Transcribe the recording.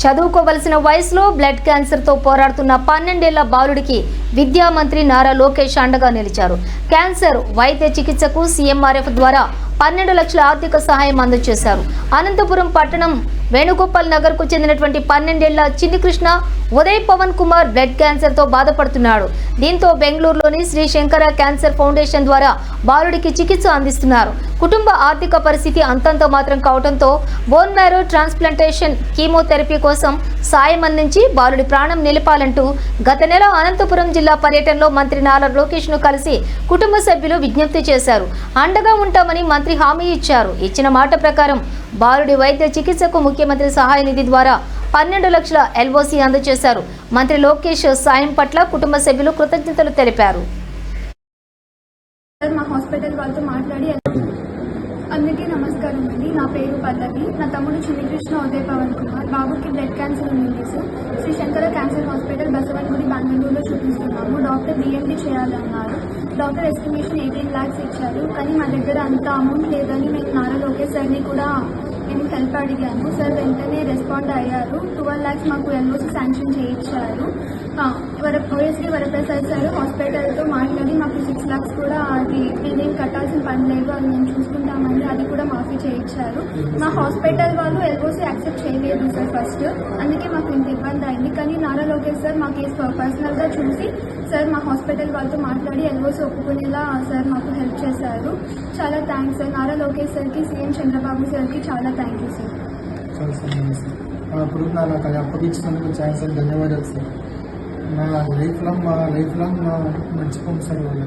చదువుకోవలసిన వయసులో బ్లడ్ క్యాన్సర్తో పోరాడుతున్న 12 ఏళ్ల బాలుడికి విద్యా మంత్రి నారా లోకేష్ అండగా నిలిచారు. క్యాన్సర్ వైద్య చికిత్సకు సీఎంఆర్ఎఫ్ ద్వారా 12 లక్షల ఆర్థిక సహాయం అందజేశారు. అనంతపురం పట్టణం వేణుగోపాల్ నగర్ కు చెందినటువంటి 12 ఏళ్ల చిన్ని కృష్ణ ఉదయ్ పవన్ కుమార్ బ్లడ్ క్యాన్సర్ తో బాధపడుతున్నాడు. దీంతో బెంగళూరులోని శ్రీ శంకర క్యాన్సర్ ఫౌండేషన్ ద్వారా బాలుడికి చికిత్స అందిస్తున్నారు. కుటుంబ ఆర్థిక పరిస్థితి అంతంత మాత్రం కావడంతో బోన్ మ్యారో ట్రాన్స్ప్లాంటేషన్ కీమోథెరపీ కోసం సాయం అందించి బాలుడి ప్రాణం నిలపాలంటూ గత నెల అనంతపురం జిల్లా పర్యటనలో మంత్రి నారా లోకేష్ ను కలిసి కుటుంబ సభ్యులు విజ్ఞప్తి చేశారు. అండగా ఉంటామని మంత్రి హామీ ఇచ్చారు. ఇచ్చిన మాట ప్రకారం బాలుడి వైద్య చికిత్సకు ముఖ్యమంత్రి సహాయ నిధి ద్వారా 12 లక్షల ఎల్ఓసి అందజేశారు. మంత్రి లోకేష్ సాయం పట్ల కుటుంబ సభ్యులు కృతజ్ఞతలు తెలిపారు. మా హాస్పిటల్ వాళ్ళతో మాట్లాడి అందరికీ నమస్కారం అండి. నా పేరు పల్లవి. నా తమ్ముడు చిన్ని కృష్ణ ఉదయ్ పవన్ కుమార్. బాబుకి బ్లడ్ క్యాన్సర్ ఉంది sir. Shri Shankara cancer hospital Basavanagudi బెంగళూరులో చూపిస్తున్నాము. డాక్టర్ డిఎండి చేయాలన్నారు. డాక్టర్ ఎస్టిమేషన్ 18 lakhs ఇచ్చారు. కానీ మా దగ్గర అంత అమౌంట్ లేదని మేము నారా లోకేష్ సార్ని కూడా నేను హెల్ప్ అడిగాను. సార్ వెంటనే రెస్పాండ్ అయ్యారు. 12 lakhs మాకు ఎల్ఓసి శాంక్షన్ చేయించారు. ఓఎస్డీ వరప్రసాద్ సార్ హాస్పిటల్తో మాట్లాడి మాకు 6 lakhs కూడా అది నేనేం కట్టాల్సిన పని లేదు, అది మేము చూసుకుంటామని అది కూడా మాఫీ చేయించారు. మా హాస్పిటల్ వాళ్ళు ఎల్ఓసి యాక్సెప్ట్ చేయలేదు సార్ ఫస్ట్, అందుకే మాకు ఇంత ఇబ్బంది అయింది. కానీ నారా లోకేష్ సార్ మా కేసు పర్సనల్గా చూసి సార్ మా హాస్పిటల్ వాళ్ళతో మాట్లాడి ఎల్ఓసి ఒప్పుకునేలా సార్ మాకు హెల్ప్ చేశారు. చాలా థ్యాంక్స్ సార్. నారా లోకేష్ సార్కి, సీఎం చంద్రబాబు సార్కి చాలా థ్యాంక్ యూ సార్. ఇప్పుడు నాకు అది అప్పగించినందుకు చాలా సార్ ధన్యవాదాలు సార్. మా లైఫ్ లాంగ్ మర్చిపోం సార్ వాళ్ళు.